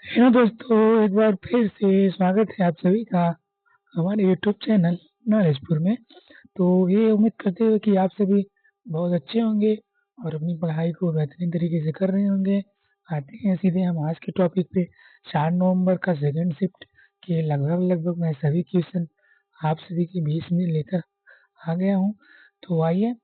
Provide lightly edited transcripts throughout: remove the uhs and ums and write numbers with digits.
Hello दोस्तों, एक बार फिर से स्वागत है आप सभी का हमारे यूट्यूब चैनल नॉलेजपुर में। तो ये उम्मीद करते हुए कि आप सभी बहुत अच्छे होंगे और अपनी पढ़ाई को बेहतरीन तरीके से कर रहे होंगे। आते हैं सीधे हम आज के टॉपिक पे। 4 नवंबर का सेकंड शिफ्ट के लगभग मैं सभी क्वेश्चन आप सभी के बीच में लेकर आ गया हूँ। तो आइए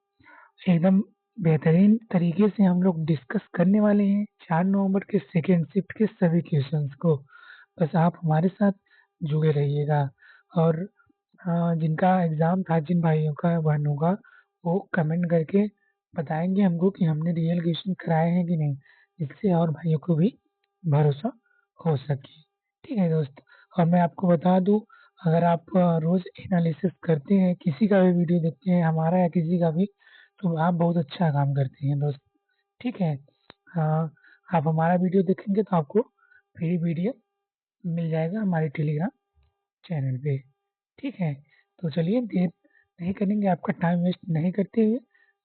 एकदम बेहतरीन तरीके से हम लोग डिस्कस करने वाले हैं 4 नवंबर के सेकेंड शिफ्ट के सभी क्वेश्चंस को। बस आप हमारे साथ जुड़े रहिएगा। और जिनका एग्जाम था, जिन भाइयों का वन होगा, वो कमेंट करके बताएंगे हमको कि हमने रियल क्वेश्चन कराए हैं कि नहीं, जिससे और भाइयों को भी भरोसा हो सके। ठीक है दोस्त। और मैं आपको बता दूं, अगर आप रोज एनालिसिस करते हैं, किसी का भी वीडियो देखते हैं हमारा या किसी का भी, तो आप बहुत अच्छा काम करते हैं दोस्त। ठीक है। हाँ, आप हमारा वीडियो देखेंगे तो आपको फ्री वीडियो मिल जाएगा हमारे टेलीग्राम चैनल पे। ठीक है। तो चलिए देर नहीं करेंगे, आपका टाइम वेस्ट नहीं करते हुए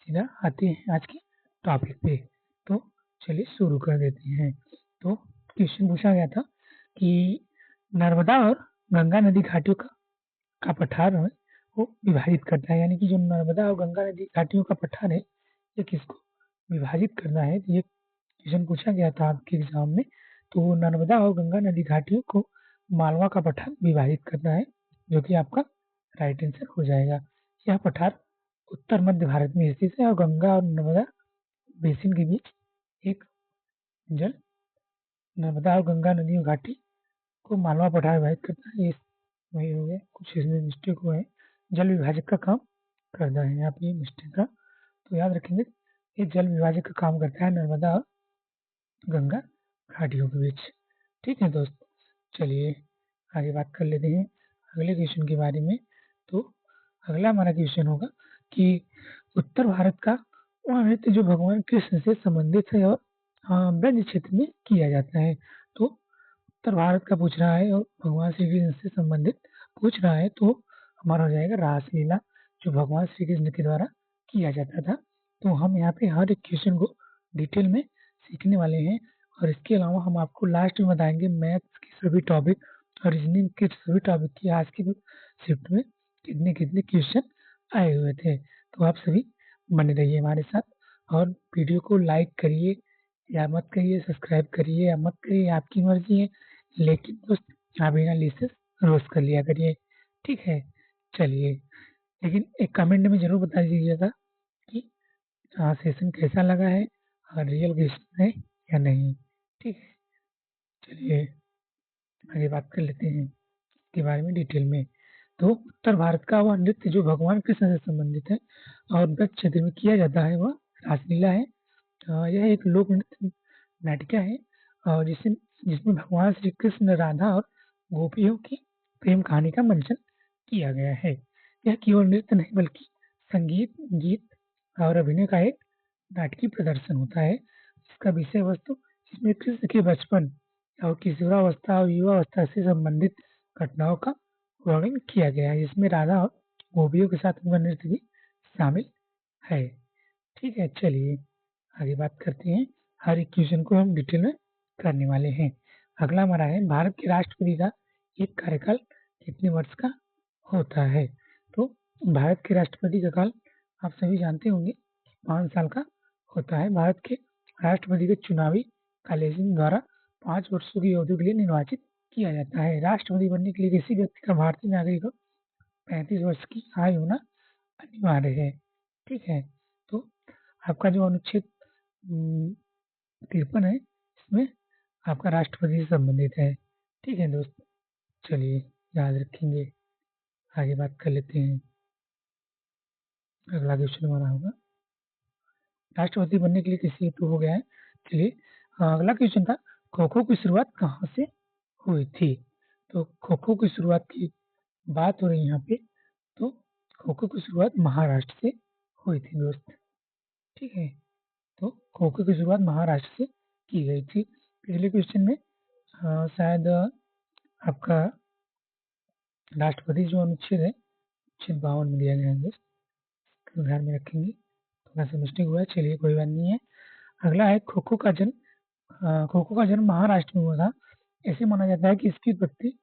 सीधा आते हैं आज के टॉपिक पे। तो चलिए शुरू कर देते हैं। तो क्वेश्चन पूछा गया था कि नर्मदा और गंगा नदी घाटियों का पठार है, वो विभाजित करता है। यानी कि जो नर्मदा और गंगा नदी घाटियों का पठार है, ये किसको विभाजित करना है, ये क्वेश्चन पूछा गया था आपके एग्जाम में। तो नर्मदा और गंगा नदी घाटियों को मालवा का पठार विभाजित करना है, जो कि आपका राइट आंसर हो जाएगा। यह पठार उत्तर मध्य भारत में स्थित है और गंगा और नर्मदा बेसिन के बीच एक जल नर्मदा और गंगा नदी घाटी को मालवा पठार विभाजित करता है। ये वही हो गया, कुछ इसमें मिस्टेक हुआ है। जल विभाजक का काम करता है यहाँ पे मिस्टेक का, तो याद रखेंगे। ये जल विभाजक का काम करता है नर्मदा और गंगा घाटियों के बीच। ठीक है दोस्त। चलिए आगे बात कर लेते हैं अगले क्वेश्चन के बारे में। तो अगला हमारा क्वेश्चन होगा कि उत्तर भारत का वह नृत्य जो भगवान कृष्ण से संबंधित है और ब्रज क्षेत्र में किया जाता है। तो उत्तर भारत का पूछ रहा है और भगवान श्री कृष्ण से संबंधित पूछ रहा है, तो हमारा हो जाएगा रासलीला, जो भगवान श्री कृष्ण के द्वारा किया जाता था। तो हम यहाँ पे हर एक क्वेश्चन को डिटेल में सीखने वाले हैं। और इसके अलावा हम आपको लास्ट में बताएंगे मैथ्स के सभी टॉपिक और रीजनिंग के सभी टॉपिक की आज की शिफ्ट में कितने कितने क्वेश्चन आए हुए थे। तो आप सभी बने रहिए हमारे साथ और वीडियो को लाइक करिए या मत करिए, सब्सक्राइब करिए या मत करिए, आपकी मर्जी है। लेकिन दोस्त आप एनालिसिस रोज कर लिया करिए। ठीक है। चलिए, लेकिन एक कमेंट में जरूर बता दीजिएगा कि सेशन कैसा लगा है और रियल क्वेश्चन है या नहीं। ठीक है। चलिए आगे बात कर लेते हैं इसके बारे में डिटेल में। तो उत्तर भारत का वह नृत्य जो भगवान कृष्ण से संबंधित है और ब्रज क्षेत्र में किया जाता है, वह रासलीला है। यह एक लोक नृत्य नाटिका है और जिसमें भगवान श्री कृष्ण, राधा और गोपियों की प्रेम कहानी का मंचन किया गया है। यह केवल नृत्य नहीं बल्कि संगीत, गीत और अभिनय का एक नाटकीय प्रदर्शन होता है। इसका विषय वस्तु इसमें कृष्ण के बचपन और किशोरावस्था और युवावस्था से संबंधित घटनाओं का वर्णन किया गया है, जिसमें राधा और गोपियों के साथ उनका नृत्य भी शामिल है। ठीक है। चलिए आगे बात करते हैं। हर एक क्वेश्चन को हम डिटेल में करने वाले हैं। अगला हमारा है, भारत के राष्ट्रपति का एक कार्यकाल कितने वर्ष का होता है। तो भारत के राष्ट्रपति का काल आप सभी जानते होंगे 5 साल का होता है। भारत के राष्ट्रपति को चुनावी कॉलेजियम द्वारा 5 वर्षों की अवधि के लिए निर्वाचित किया जाता है। राष्ट्रपति बनने के लिए किसी व्यक्ति का भारतीय नागरिक को 35 वर्ष की आयु होना अनिवार्य है। ठीक है। तो आपका जो अनुच्छेद 53 है, इसमें आपका राष्ट्रपति से संबंधित है। ठीक है दोस्त। चलिए याद रखेंगे। आगे बात कर लेते हैं। अगला क्वेश्चन हमारा होगा, राष्ट्रपति बनने के लिए किसी हेतु हो गया है। चलिए अगला क्वेश्चन था, खो खो की शुरुआत कहाँ से हुई थी। तो खो खो की शुरुआत की बात हो रही है यहाँ पे। तो खो खो की शुरुआत महाराष्ट्र से हुई थी दोस्त। ठीक है। तो खो खो की शुरुआत महाराष्ट्र से की गई थी। पिछले क्वेश्चन में शायद आपका राष्ट्रपति जो अनुच्छेद है, अनुच्छेद 52 में दिया गया है दोस्त, ध्यान में रखेंगे। थोड़ा सा मिस्टेक हुआ है, चलिए कोई बात नहीं है। अगला है खो खो का जन्म महाराष्ट्र में हुआ था। ऐसे माना जाता है कि इसकी उत्पत्ति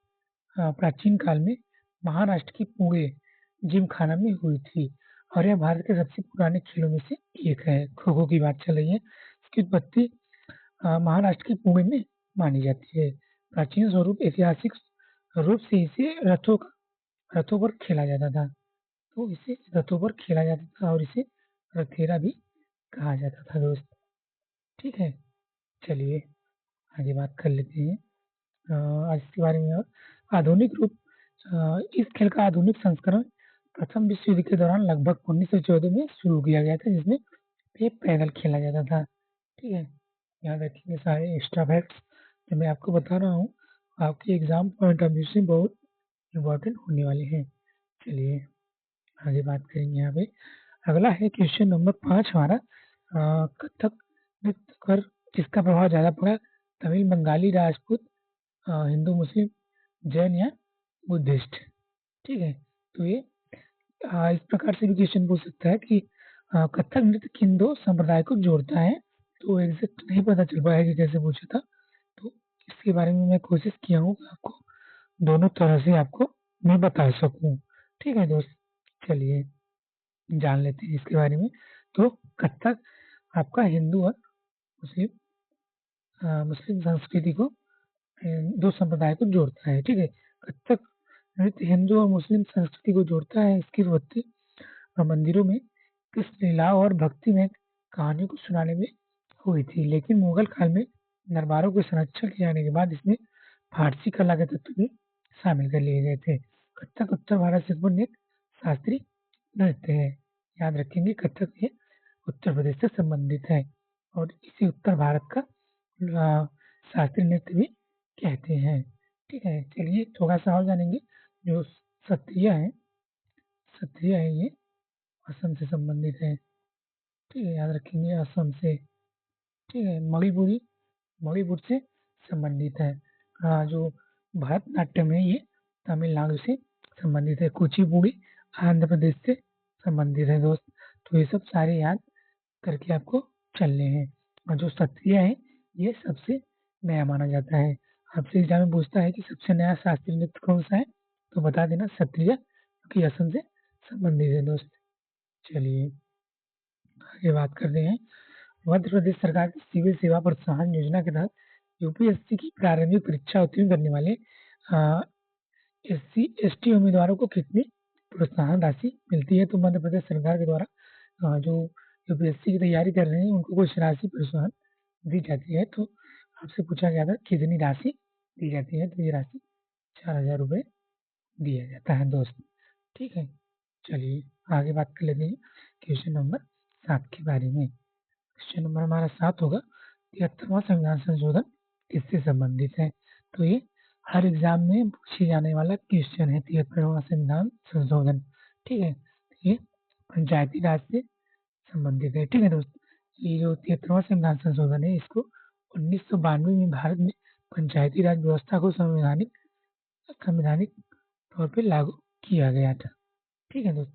प्राचीन काल में महाराष्ट्र की पुणे जिमखाना में हुई थी और यह भारत के सबसे पुराने खेलों में से एक है। खो खो की बात चल रही है। इसकी उत्पत्ति महाराष्ट्र के पुणे में मानी जाती है। प्राचीन स्वरूप ऐतिहासिक रूप से इसे रथों पर खेला जाता था। तो इसे रथों पर खेला जाता था और इसे रथेरा भी कहा जाता था दोस्त। ठीक है, चलिए आगे बात कर लेते हैं आज इसके बारे में। और आधुनिक रूप इस खेल का आधुनिक संस्करण प्रथम विश्व युद्ध के दौरान लगभग 1914 में शुरू किया गया था, जिसमें ये पैदल खेला जाता था। ठीक है, याद रखिए सारे एक्स्ट्रा फैक्ट्स जो मैं आपको बता रहा हूँ आपके एग्जाम पॉइंट ऑफ व्यू से बहुत इम्पोर्टेंट होने वाले हैं। चलिए आगे बात करेंगे यहाँ पे। अगला है क्वेश्चन नंबर 5 हमारा। कथक नृत्य पर किसका प्रभाव ज़्यादा पड़ा? तमिल, बंगाली, राजपूत, हिंदू, मुस्लिम, जैन या बुद्धिस्ट। ठीक है, तो ये इस प्रकार से भी क्वेश्चन पूछ सकता है कि कथक नृत्य किन दो संप्रदाय को जोड़ता है। तो एग्जैक्ट नहीं पता चल पाया कि कैसे पूछा था, तो इसके बारे में मैं कोशिश किया हूँ कि आपको दोनों तरह से आपको मैं बता सकूँ। ठीक है दोस्त, चलिए जान लेते हैं इसके बारे में। तो कथक आपका हिंदू और मुस्लिम मुस्लिम संस्कृति को दो संप्रदाय को जोड़ता है। ठीक है, कथक नृत्य हिंदू और मुस्लिम संस्कृति को जोड़ता है। इसकी उत्पत्ति मंदिरों में कृष्ण लीलाओं और भक्ति में कहानियों को सुनाने में हुई थी, लेकिन मुगल काल में दरबारों के संरक्षण किए जाने के बाद इसमें फारसी कला के तत्व भी शामिल कर लिए गए थे। कथक उत्तर भारत से उत्पन्न एक शास्त्रीय नृत्य है। याद रखेंगे कथक ये उत्तर प्रदेश से संबंधित है और इसे उत्तर भारत का शास्त्रीय नृत्य भी कहते हैं। ठीक है, चलिए थोड़ा सा और जानेंगे। जो सत्रिया है ये असम से संबंधित है। ठीक है, याद रखेंगे असम से। ठीक है, मणिपुर से संबंधित है। जो भरतनाट्यम है ये तमिलनाडु से संबंधित है। कुचिपुड़ी आंध्र प्रदेश से संबंधित है दोस्त। तो ये सब सारे याद करके आपको चलने हैं। और जो सत्रिय है ये सबसे नया माना जाता है। आपसे एग्जाम में पूछता है कि सबसे नया शास्त्रीय नृत्य कौन सा है, तो बता देना सत्रिय, क्योंकि असम से संबंधित है दोस्त। चलिए आगे बात करते हैं। मध्य प्रदेश सरकार की सिविल सेवा प्रोत्साहन योजना के तहत यूपीएससी की प्रारंभिक परीक्षा उत्तीर्ण करने वाले एससी एसटी उम्मीदवारों को कितनी प्रोत्साहन राशि मिलती है? तो मध्य प्रदेश सरकार के द्वारा जो यूपीएससी की तैयारी कर रहे हैं उनको कुछ राशि प्रोत्साहन दी जाती है। तो आपसे पूछा गया था कितनी राशि दी जाती है, तो ये राशि 4,000 रुपये दिया जाता है दोस्त। ठीक है, चलिए आगे बात कर लेते हैं क्वेश्चन नंबर 7 के बारे में। क्वेश्चन नंबर हमारा 7 होगा 73वां संविधान संशोधन किससे संबंधित है? तो ये हर एग्जाम में पूछे जाने वाला क्वेश्चन है 73वां संविधान संशोधन। ठीक है, ये पंचायती राज से संबंधित है। ठीक है दोस्त, ये जो 73वां संविधान संशोधन है इसको 1992 में भारत में पंचायती राज व्यवस्था को संवैधानिक तौर पे लागू किया गया था। ठीक है दोस्त,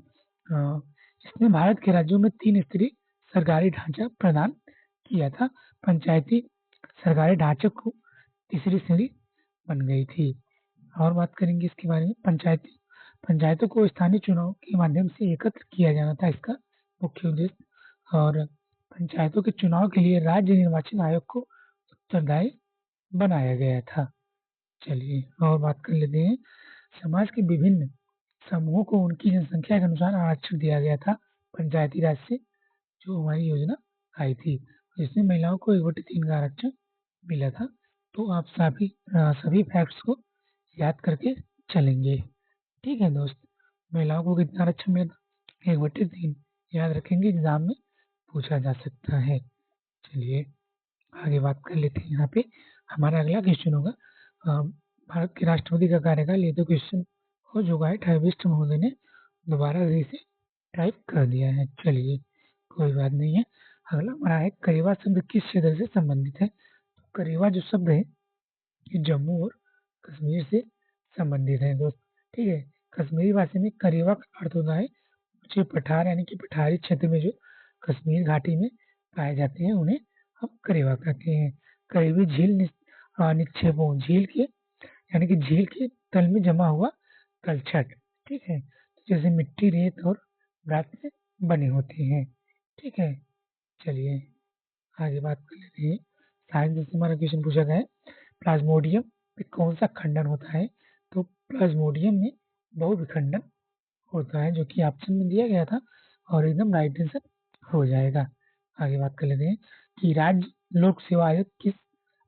इसने भारत के राज्यों में 3 स्तरीय सरकारी ढांचा प्रदान किया था। पंचायती सरकारी ढांचे को तीसरी श्रेणी बन गई थी। और बात करेंगे इसके बारे में। पंचायतों को स्थानीय चुनाव के माध्यम से एकत्र किया जाना था इसका मुख्य उद्देश्य। और पंचायतों के चुनाव के लिए राज्य निर्वाचन आयोग को उत्तरदायी बनाया गया था। चलिए और बात कर लेते हैं। समाज के विभिन्न समूहों को उनकी जनसंख्या के अनुसार आरक्षण दिया गया था पंचायती राज से जो हमारी योजना आई थी, जिसमें महिलाओं को 1/3 का आरक्षण मिला था। तो आप सभी फैक्ट्स को याद करके चलेंगे। ठीक है दोस्त, महिलाओं को कितना आरक्षण मिला था? 1/3 याद रखेंगे, एग्जाम में पूछा जा सकता है। चलिए आगे बात कर लेते हैं। यहाँ पे हमारा अगला क्वेश्चन होगा भारत के राष्ट्रपति का कार्यकाल। ये तो क्वेश्चन हो चुका है, ट्राइबिस्ट महोदय ने दोबारा इसे टाइप कर दिया है। चलिए कोई बात नहीं है। अगला हमारा है करेवा शब्द किस क्षेत्र से संबंधित है? तो करेवा जो शब्द है ये जम्मू और कश्मीर से संबंधित है दोस्त। ठीक है, कश्मीरी भाषा में करेवा का अर्थ होता है ऊंचे पठार, यानी कि पठारी क्षेत्र में जो कश्मीर घाटी में पाए जाते हैं उन्हें हम करेवा कहते हैं। करेवी झील निक्षेपों झील के यानी कि झील के तल में जमा हुआ तलछट, ठीक है, जैसे मिट्टी, रेत और रात में बनी होती है, ठीक है। चलिए आगे बात कर लेते हैं। साइंस से हमारा क्वेश्चन पूछा गया है, प्लाज्मोडियम में कौन सा खंडन होता है? तो प्लाज्मोडियम में बहुविखंडन होता है, जो कि ऑप्शन में दिया गया था और एकदम राइट आंसर हो जाएगा। आगे बात कर लेते हैं कि राज्य लोक सेवा आयोग किस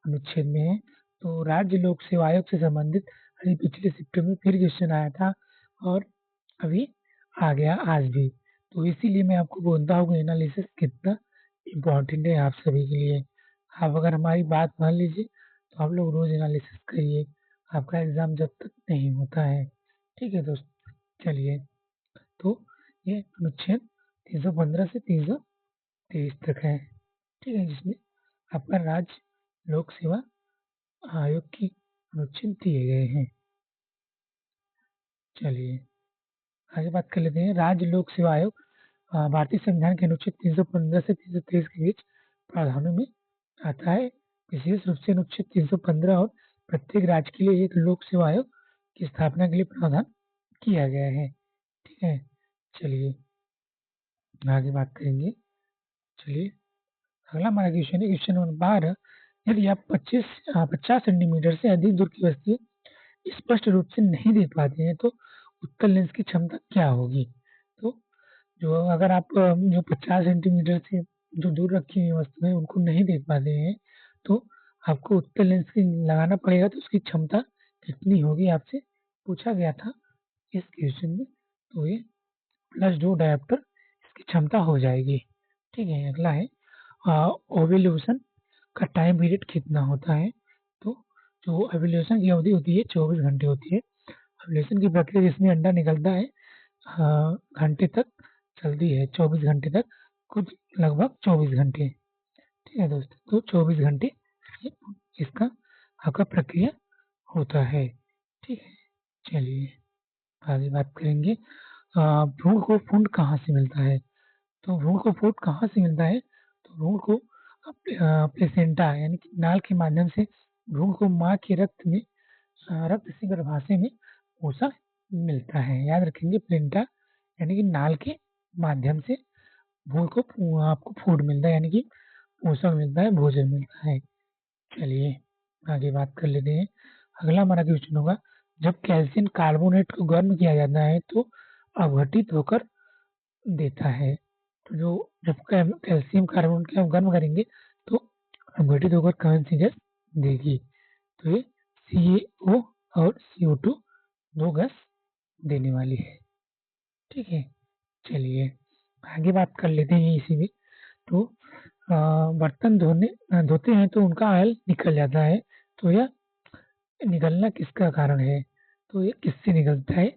अनुच्छेद में है? तो राज्य लोक सेवा आयोग से संबंधित अभी पिछले शिफ्ट में फिर क्वेश्चन आया था और अभी आ गया आज भी, तो इसीलिए मैं आपको बोलता हूँ कि एनालिसिस कितना इम्पोर्टेंट है आप सभी के लिए। आप अगर हमारी बात मान लीजिए तो आप लोग रोज एनालिसिस करिए, आपका एग्जाम जब तक नहीं होता है, ठीक है दोस्त। चलिए, तो ये अनुच्छेद 315 से 323 तक है, ठीक है, जिसमें आपका राज्य लोक सेवा आयोग की अनुच्छेद दिए गए हैं। चलिए आगे बात कर लेते हैं। राज्य लोक सेवा आयोग भारतीय संविधान के अनुच्छेद 315 से 323 के बीच प्रावधानों में आता है। विशेष रूप से अनुच्छेद 315 और प्रत्येक राज्य के लिए एक लोक सेवा आयोग की स्थापना के लिए प्रावधान किया गया है, ठीक है। चलिए आगे बात करेंगे। चलिए अगला हमारा क्वेश्चन है, क्वेश्चन नंबर 12। यदि आप 50 सेंटीमीटर से अधिक दूर की वस्तु स्पष्ट रूप से नहीं देख पाते हैं तो उत्तल लेंस की क्षमता क्या होगी? तो जो अगर आप जो 50 सेंटीमीटर से जो दूर रखी हुई वस्तुएं उनको नहीं देख पाते हैं तो आपको उत्तल लेंस की लगाना पड़ेगा, तो उसकी क्षमता कितनी होगी आपसे पूछा गया था इस क्वेश्चन में। तो ये +2 डायोप्टर इसकी क्षमता हो जाएगी, ठीक है। अगला है ओव्यूलेशन का टाइम पीरियड कितना होता है? तो जो ओव्यूलेशन की अवधि होती है 24 घंटे होती है। ओव्यूलेशन की प्रक्रिया जिसमें अंडा निकलता है घंटे तक चलती है, 24 घंटे तक, कुछ लगभग 24 घंटे, ठीक है दोस्तों। तो 24 घंटे ये इसका आपका प्रक्रिया होता है, ठीक है। चलिए आगे बात करेंगे। भ्रूण को फुंड कहाँ से मिलता है? तो भ्रूण को फूड कहाँ से मिलता है? तो भ्रूण को प्लेसेंटा यानी कि नाल के माध्यम से भ्रूण को माँ के रक्त में रक्त से गर्भाशय में पोषण मिलता है। याद रखेंगे, प्लेसेंटा यानी कि नाल के माध्यम से भ्रूण को आपको फूड मिलता है, यानी कि पोषण मिलता है, भोजन मिलता है। चलिए आगे बात कर लेते हैं। अगला हमारा क्वेश्चन होगा, जब कैल्शियम कार्बोनेट को गर्म किया जाता है तो अवघटित होकर देता है। तो जो जब कैल्शियम कार्बोनेट को हम गर्म करेंगे तो अपघटित होकर कौन सी गैस देगी? तो ये CaO और CO2 दो गैस देने वाली है, ठीक है। चलिए आगे बात कर लेते हैं इसी में। तो बर्तन धोते हैं तो उनका ऑयल निकल जाता है, तो यह निकलना किसका कारण है? तो ये किससे निकलता है?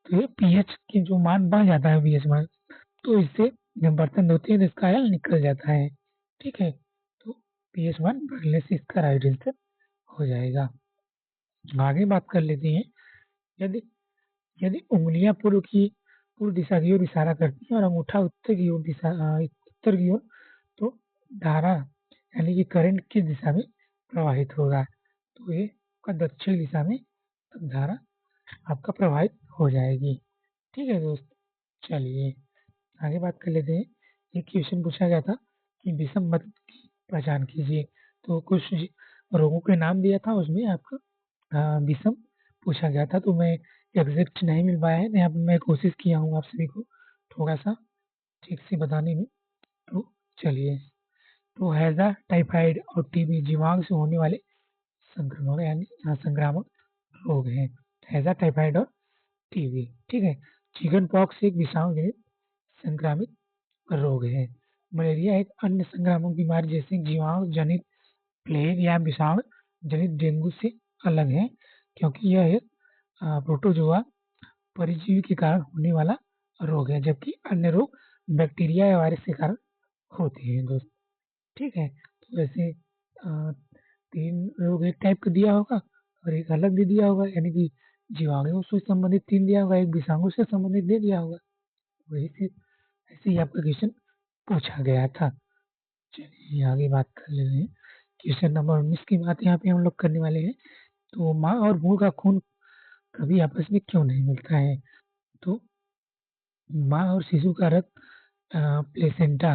तो ये पीएच की जो मान बढ़ जाता है, पीएच मान, तो इससे जब बर्तन धोते हैं तो इसका ऑयल निकल जाता है, ठीक है। तो पीएच मान बढ़ने से इसका राइट आंसर हो जाएगा। आगे बात कर लेते हैं। यदि यदि उंगलियां पूर्व दिशा की ओर इशारा करती हैं और अंगूठा उत्तर की ओर, तो धारा यानी कि करंट किस दिशा में प्रवाहित होगा? तो ये का दक्षिण दिशा में धारा आपका प्रवाहित हो जाएगी, ठीक है दोस्त। चलिए आगे बात कर लेते हैं। एक क्वेश्चन पूछा गया था कि विषम मत की पहचान कीजिए, तो कुछ रोगों के नाम दिया था, उसमें आपका विषम पूछा गया था, तो मैं एग्जैक्ट नहीं मिल पाया है, यहाँ पे मैं कोशिश किया हूँ आप सभी को थोड़ा सा ठीक से बताने में। तो चलिए, तो हैजा, टाइफाइड और टीबी जीवाणु से होने वाले संक्रमण यानी संक्रामक रोग हैं। हैजा, टाइफाइड और टीबी, ठीक है। चिकन पॉक्स एक विषाणु जनित संक्रामित रोग है। मलेरिया एक अन्य संक्रामक बीमारी जैसे जीवाणु जनित प्लेग या विषाणु जनित डेंगू से अलग है, क्योंकि यह एक प्रोटोजोआ परजीवी के कारण होने वाला रोग है, जबकि अन्य रोग बैक्टीरिया या वायरस के कारण होते हैं दोस्त, ठीक है। तो वैसे 3 रोग एक टाइप का दिया होगा और एक अलग भी दिया होगा, यानी कि जीवाणुओं से संबंधित 3 दिया होगा, एक विषाणु से संबंधित दे दिया होगा। वही से ऐसे ही आपका क्वेश्चन पूछा गया था। चलिए आगे बात कर लेते हैं क्वेश्चन नंबर 19 की बात यहाँ पे हम लोग करने वाले हैं। तो माँ और भ्रूण का खून कभी आपस में क्यों नहीं मिलता है? तो माँ और शिशु का रक्त प्लेसेंटा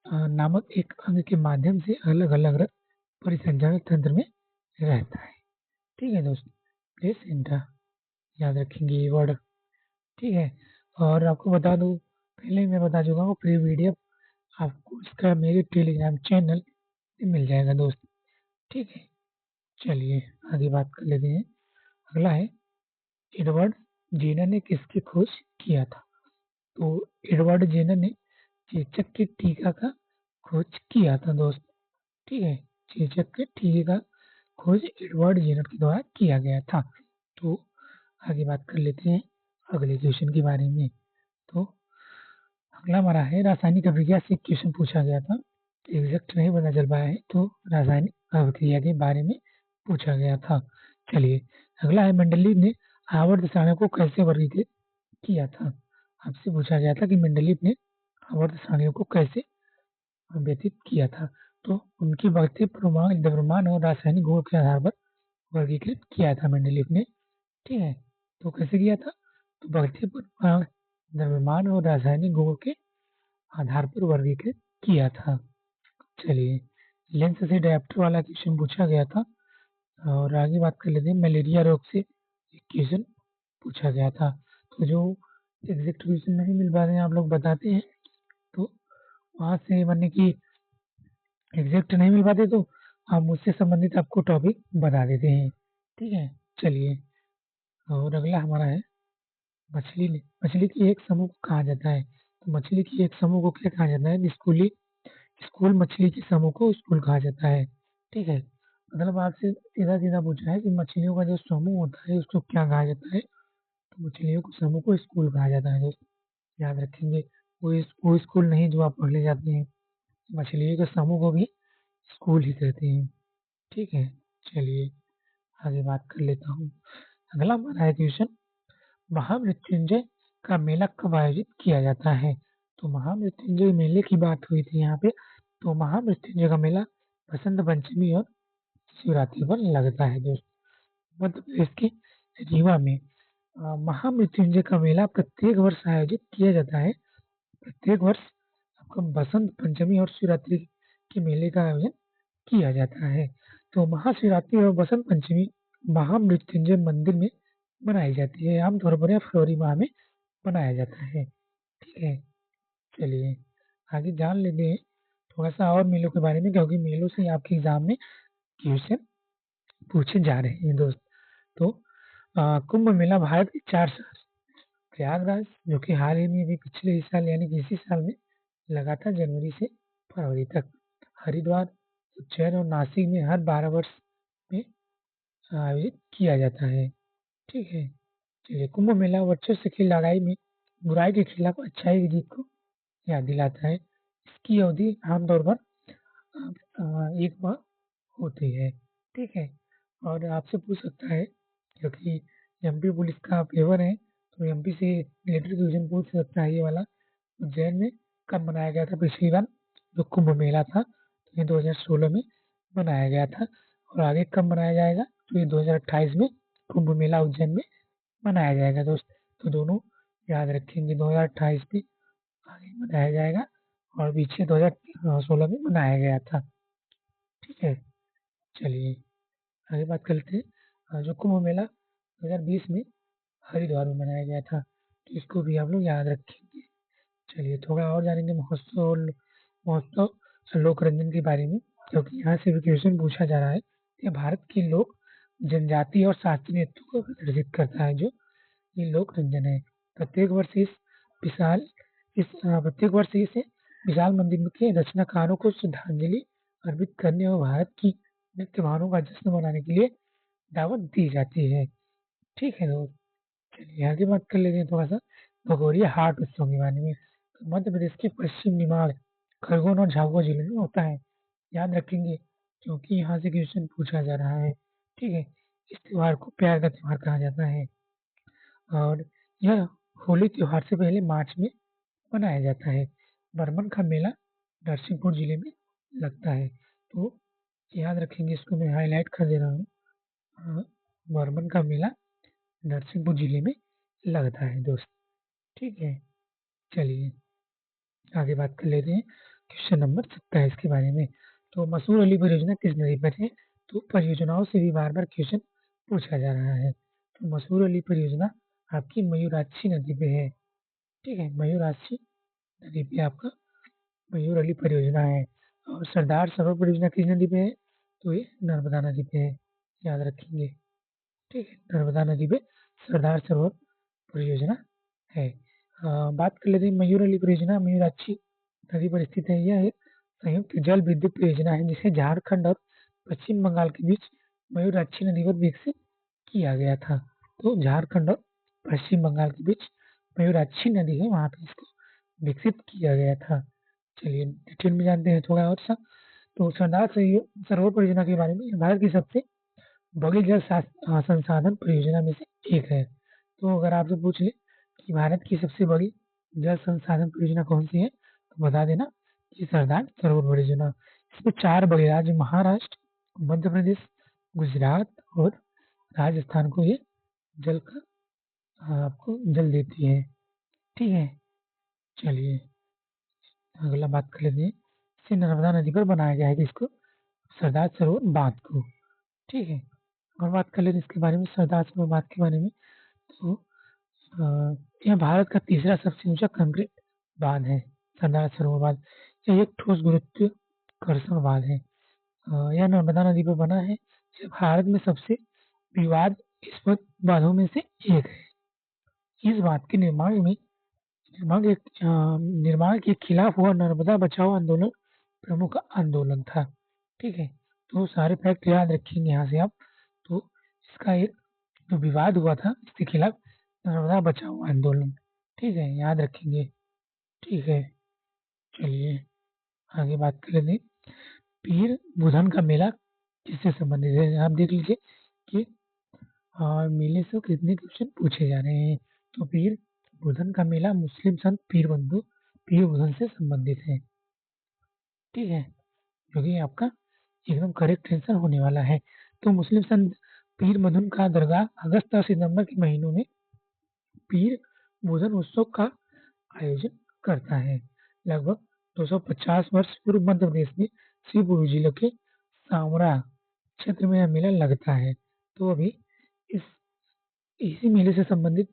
नामक एक अंग के माध्यम से अलग-अलग रक्त परिसंचरण तंत्र में रहता है। ठीक है दोस्त, प्लेसेंटा याद रखेंगे ये वर्ड। ठीक है, और आपको बता दूँ, पहले मैं बता चुका हूँ, फ्री पीडीएफ आपको इसका मेरे टेलीग्राम चैनल पे मिल जाएगा दोस्त। ठीक है, चलिए आगे बात कर लेते हैं। अगला है, एडवर्ड जेनर ने किसकी खोज किया था? तो एडवर्ड जेनर ने चेचक के टीका का खोज किया था दोस्त। ठीक है, चेचक के टीके का खोज एडवर्ड जेनर के द्वारा किया गया था। तो आगे बात कर लेते हैं अगले क्वेश्चन के बारे में। तो अगला हमारा है, रासायनिक अभिक्रिया से क्वेश्चन पूछा गया था, एग्जैक्ट नहीं पता चल पाया है, तो रासायनिक अभिक्रिया के बारे में पूछा गया था। चलिए अगला है, मेंडलीव ने आवर्त सारणी को कैसे वर्गीकृत किया था? आपसे पूछा गया था कि मेंडलीव ने आवर्त सारणियों को कैसे व्यतीत किया था? तो उनकी बढ़ती परिमाण, द्रव्यमान और रासायनिक गुण के आधार पर वर्गीकृत किया था मेंडलीव ने। ठीक है, तो कैसे किया था? तो बढ़ती परिमाण, द्रव्यमान और रासायनिक गुणों के आधार पर वर्गीकृत किया था। चलिए, लेंस से डायप्टर वाला क्वेश्चन पूछा गया था। और आगे बात कर लेते हैं, मलेरिया रोग से एक क्वेश्चन पूछा गया था। तो जो एग्जैक्ट क्वेश्चन नहीं मिल पा रहे हैं, आप लोग बताते हैं, तो वहाँ से बनने की एग्जैक्ट नहीं मिल पाते, तो हम उससे संबंधित आपको टॉपिक बता देते हैं। ठीक है, चलिए, और अगला हमारा है, मछली की एक समूह को कहा जाता है? तो मछली की एक समूह को क्या कहा जाता है? स्कूल मछली के समूह को स्कूल कहा जाता है। ठीक है, मतलब आपसे सीधा सीधा पूछा है कि मछलियों का जो समूह होता है उसको क्या कहा जाता है? तो मछलियों के समूह को स्कूल कहा जाता है दोस्त, याद रखेंगे। वो स्कूल नहीं जो आप पढ़ने जाते हैं, मछलियों के समूह को भी स्कूल ही कहते हैं। ठीक है, चलिए आगे बात कर लेता हूँ। अगला हमारा है क्वेश्चन, महामृत्युंजय का मेला कब आयोजित किया जाता है? तो महामृत्युंजय मेले की बात हुई थी यहाँ पे। तो महामृत्युंजय का मेला बसंत पंचमी और शिवरात्रि पर लगता है दोस्त। मध्य प्रदेश के रीवा में महामृत्युंजय का मेला प्रत्येक वर्ष आयोजित किया जाता है। प्रत्येक वर्ष आपका बसंत पंचमी और शिवरात्रि के मेले का आयोजन किया जाता है। तो महाशिवरात्रि और बसंत पंचमी महामृत्युंजय मंदिर में मनाई जाती है। आमतौर पर यह फरवरी माह में मनाया जाता है। ठीक है, चलिए आगे जान लेते हैं थोड़ा सा और मेलों के बारे में, क्योंकि मेलों से आपके एग्जाम में क्वेश्चन पूछे जा रहे हैं दोस्त। तो कुंभ मेला भारत के 4 शहर, प्रयागराज जो कि हाल ही में, अभी पिछले ही साल यानी कि इसी साल में लगा था, जनवरी से फरवरी तक। हरिद्वार, उज्जैन और नासिक में हर 12 वर्ष में आयोजित किया जाता है। ठीक है, चलिए, कुंभ मेला वर्चस्व की लड़ाई में बुराई के खिलाफ अच्छाई की जीत को याद दिलाता है। इसकी अवधि आमतौर पर 1 माह होती है। ठीक है, और आपसे पूछ सकता है, क्योंकि एमपी पुलिस का पेपर है, तो एमपी से रिलेटेड क्वेश्चन पूछ सकता है ये वाला। उज्जैन में कब मनाया गया था पिछली बार जो कुंभ मेला था? तो ये 2016 में मनाया गया था। और आगे कब मनाया जाएगा? तो ये 2028 में कुंभ मेला उज्जैन में मनाया जाएगा दोस्त। तो दोनों याद रखेंगे, 2028 में आगे मनाया जाएगा और पीछे 2016 में मनाया गया था। ठीक है, चलिए आगे बात करते हैं। जो कुंभ मेला 2020 में हरिद्वार में मनाया गया था, तो इसको भी आप लोग याद रखेंगे। चलिए थोड़ा और जानेंगे महोत्सव लोक रंजन के बारे में, क्योंकि यहाँ से भी क्वेश्चन पूछा जा रहा है। ये भारत की लोक जनजाति और शास्त्रीय नृत्य को प्रदर्शित करता है, जो ये लोक रंजन है। विशाल प्रत्येक वर्ष इस विशाल मंदिर के रचनाकारों को श्रद्धांजलि अर्पित करने और भारत की नृत्य भावनाओं का जश्न मनाने के लिए दावत दी जाती है। ठीक है दोस्त, चलिए आगे बात कर लेते हैं थोड़ा सा भगोरिया हाट उत्सव के बारे में। तो मध्य प्रदेश के पश्चिम निमाड़, खरगोन और झाबुआ जिले में होता है। याद रखेंगे, क्योंकि यहाँ से क्वेश्चन पूछा जा रहा है। ठीक है, इस त्योहार को प्यार का त्योहार कहा जाता है, और यह होली त्योहार से पहले मार्च में मनाया जाता है। बरमन का मेला नरसिंहपुर जिले में लगता है। तो याद रखेंगे, इसको मैं हाईलाइट कर दे रहा हूँ। बर्मन का मेला नरसिंहपुर जिले में लगता है दोस्त। ठीक है, चलिए आगे बात कर लेते हैं क्वेश्चन नंबर 27 के बारे में। तो मसूर अली परियोजना किस नदी पर है? तो परियोजनाओं से भी बार बार क्वेश्चन पूछा जा रहा है। तो मसूर अली परियोजना आपकी मयूराक्षी नदी पे है। ठीक है, मयूराक्षी नदी पे आपका मयूर अली परियोजना है। और सरदार सरोवर परियोजना किस नदी पे है? तो ये नर्मदा नदी पे है, याद रखेंगे। ठीक है, नर्मदा नदी पे सरदार सरोवर परियोजना है। बात कर लेते हैं मयूर अली परियोजना मयूराक्षी नदी पर स्थित है। यह एक संयुक्त जल विद्युत परियोजना है जिसे झारखंड और पश्चिम बंगाल के बीच मयूराक्षी नदी पर विकसित किया गया था। तो झारखंड और पश्चिम बंगाल के बीच मयूराक्षी नदी है, वहां पे इसको विकसित किया गया था। चलिए डिटेल में जानते हैं थोड़ा और सा। तो सरदार सरोवर परियोजना के बारे में, भारत की सबसे बड़ी जल संसाधन परियोजना में से एक है। तो अगर आपसे पूछ ले कि भारत की सबसे बड़ी जल संसाधन परियोजना कौन सी है, तो बता देना कि सरदार सरोवर परियोजना। इसमें 4 बड़े राज्य महाराष्ट्र, मध्य प्रदेश, गुजरात और राजस्थान को ये जल का आपको जल देती है। ठीक है, चलिए अगला बात कर लेते हैं। इसे नर्मदा नदी पर बनाया गया है कि इसको सरदार सरोवर बांध को। ठीक है, और बात कर लेते हैं इसके बारे में, सरदार सरोवर बांध के बारे में। तो यह भारत का तीसरा सबसे ऊंचा कंक्रीट बांध है, सरदार सरोवर बांध। यह एक ठोस गुरुत्वाकर्षण बांध है। यह नर्मदा नदी पर बना है। यह भारत में सबसे विवादास्पद बांधों में से एक है। इस बांध के निर्माण के खिलाफ हुआ नर्मदा बचाओ आंदोलन प्रमुख आंदोलन था। ठीक है, तो सारे फैक्ट याद रखेंगे यहाँ से आप। तो इसका एक जो विवाद हुआ था इसके खिलाफ नर्मदा बचाओ आंदोलन। ठीक है, याद रखेंगे। ठीक है, चलिए आगे बात कर लेते हैं। पीर बुधन का मेला किससे संबंधित है? आप देख लीजिए कि मेले से कितने क्वेश्चन पूछे जा रहे हैं। तो पीर बुधन का मेला मुस्लिम संत पीर बुधन से संबंधित है। ठीक है, जो कि आपका एकदम करेक्ट आंसर होने वाला है। तो मुस्लिम संत पीर बुधन का दरगाह अगस्त और सितंबर के महीनों में पीर बुधन उत्सव का आयोजन करता है। लगभग 250 वर्ष पूर्व मध्य प्रदेश में शिवपुरी जिले के सांवरा क्षेत्र में यह मेला लगता है। तो अभी इस इसी मेले से संबंधित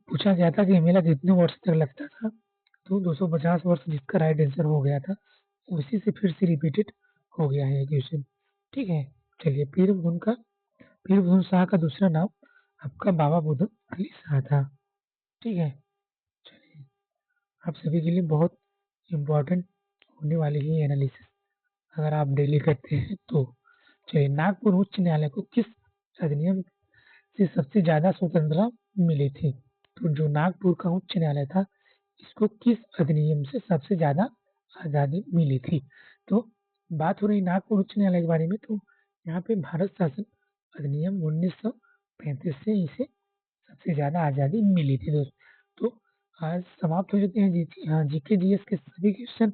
पूछा गया था कि ये मेला कितने वर्ष तक लगता था। तो 250 वर्ष जिसका राइट आंसर हो गया था, उसी से फिर से रिपीटेड हो गया है क्वेश्चन। ठीक है, चलिए पीर बुधन शाह का दूसरा नाम आपका बाबा बुधन अली शाह था। ठीक है, चलिए आप सभी के लिए बहुत इम्पोर्टेंट होने वाली है एनालिसिस, अगर आप डेली करते हैं तो। चलिए, नागपुर उच्च न्यायालय को किस अधिनियम से सबसे ज्यादा स्वतंत्रता मिली थी? तो जो नागपुर का उच्च न्यायालय था, इसको किस अधिनियम से सबसे ज्यादा आजादी मिली थी? तो बात हो रही नागपुर उच्च न्यायालय के बारे में। तो यहाँ पे भारत शासन अधिनियम 1935 से इसे सबसे ज्यादा आजादी मिली थी दोस्त। तो आज समाप्त हो जाते हैं जीके जीएस के सभी क्वेश्चन,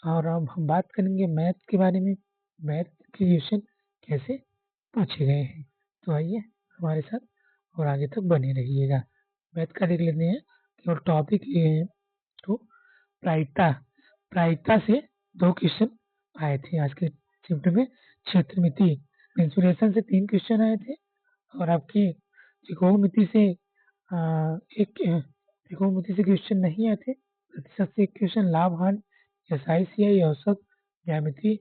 और अब हम बात करेंगे मैथ के बारे में। मैथ के क्वेश्चन कैसे पूछे गए हैं, तो आइए हमारे साथ और आगे तक बने रहिएगा। मैथ का देख लेते हैं कि और टॉपिक ये है। तो प्रायिकता प्रायिकता से 2 क्वेश्चन आए थे आज के शिफ्ट में। क्षेत्रमिति इंसुलेशन से 3 क्वेश्चन आए थे, और आपकी त्रिकोणमिति से त्रिकोणमिति से क्वेश्चन नहीं आए थे। प्रतिशत से 1 क्वेश्चन, लाभ हानि, एसआईसीआई, औसत, ज्यामिति,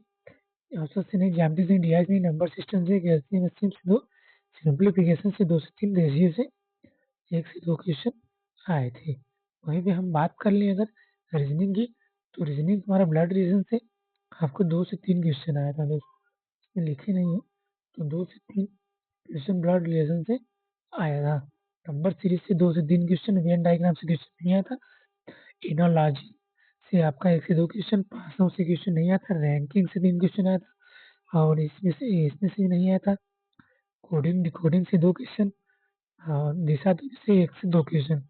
औसत से नहीं, ज्यामिति से नहीं, डीआई से नहीं, नंबर सिस्टम से, एलसीएम एचसीएम से 2, सिंप्लीफिकेशन से 2 से 3, रेशियो से 1 से 2 क्वेश्चन आए थे। वहीं पे हम बात कर लें अगर रीजनिंग की, तो रीजनिंग हमारा ब्लड रीजन से आपको 2 से 3 क्वेश्चन आया था दोस्तों, इसमें लिखे नहीं है। तो 2 से 3 क्वेश्चन ब्लड रिलेशन से आया था। नंबर सीरीज से 2 से 3 क्वेश्चन, वेन डायग्राम से क्वेश्चन नहीं आया था। इनोलॉजी से आपका 1 से 2 क्वेश्चन, पासों से क्वेश्चन नहीं आया था। रैंकिंग से 3 क्वेश्चन आया था, और इसमें से नहीं आया था। कोडिंग डिकोडिंग से 2 क्वेश्चन, और दिशा से 1 से 2 क्वेश्चन।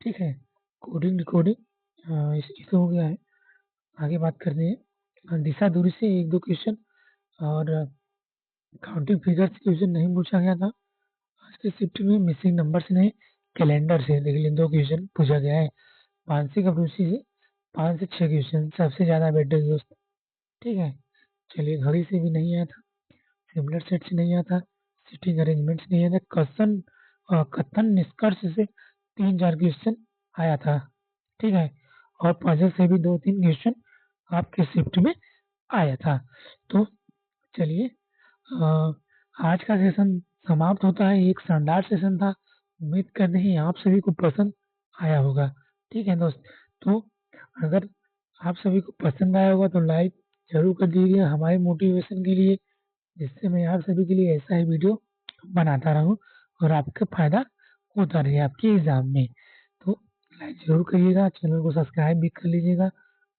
ठीक है, कोडिंग डिकोडिंग इसे हो गया है। आगे बात करते हैं दिशा दूरी से 1-2 क्वेश्चन, और काउंटिंग फिगर से क्वेश्चन नहीं पूछा गया था। आज के शिफ्ट में मिसिंग नंबर से नहीं, कैलेंडर से देख लीजिए 2 क्वेश्चन पूछा गया है। मानसिक अभिरुचि से 5 से 6 क्वेश्चन सबसे ज़्यादा वेटेज दोस्त। ठीक है, चलिए घड़ी से भी नहीं आया था, सिमिलर सेट से नहीं आया था, सिटिंग अरेंजमेंट से नहीं आया था, कथन निष्कर्ष से 3-4 क्वेश्चन आया था। ठीक है, और पजल से भी 2-3 क्वेश्चन आपके शिफ्ट में आया था। तो चलिए आज का सेशन समाप्त होता है। एक शानदार सेशन था, उम्मीद करते हैं आप सभी को पसंद आया होगा। ठीक है दोस्त, तो अगर आप सभी को पसंद आया होगा तो लाइक जरूर कर दीजिएगा हमारे मोटिवेशन के लिए, जिससे मैं आप सभी के लिए ऐसा ही वीडियो बनाता रहूं और आपका फायदा होता रहे आपके एग्जाम में। तो लाइक जरूर करिएगा, चैनल को सब्सक्राइब भी कर लीजिएगा,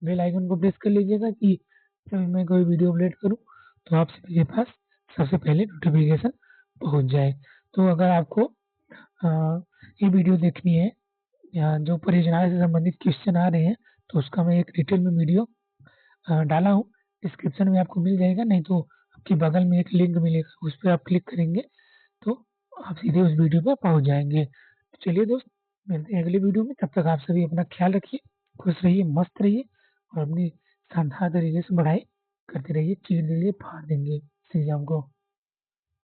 बेल आइकन को प्रेस कर लीजिएगा कि जब मैं कोई वीडियो अपलोड करूं तो आप सभी के पास सबसे पहले नोटिफिकेशन पहुंच जाए। तो अगर आपको ये वीडियो देखनी है या जो परियोजना से संबंधित क्वेश्चन आ रहे हैं तो उसका मैं एक डिटेल में वीडियो डाला हूँ, डिस्क्रिप्शन में आपको मिल जाएगा, नहीं तो आपके बगल में एक लिंक मिलेगा, उस पर आप क्लिक करेंगे तो आप सीधे उस वीडियो पर पहुंच जाएंगे। तो चलिए दोस्त, मिलते हैं अगली वीडियो में, तब तक आप सभी अपना ख्याल रखिए, खुश रहिए, मस्त रहिए और अपनी शानदार तरीके से पढ़ाई करते रहिए, चीर देंगे फाड़ देंगे इस एग्जाम को।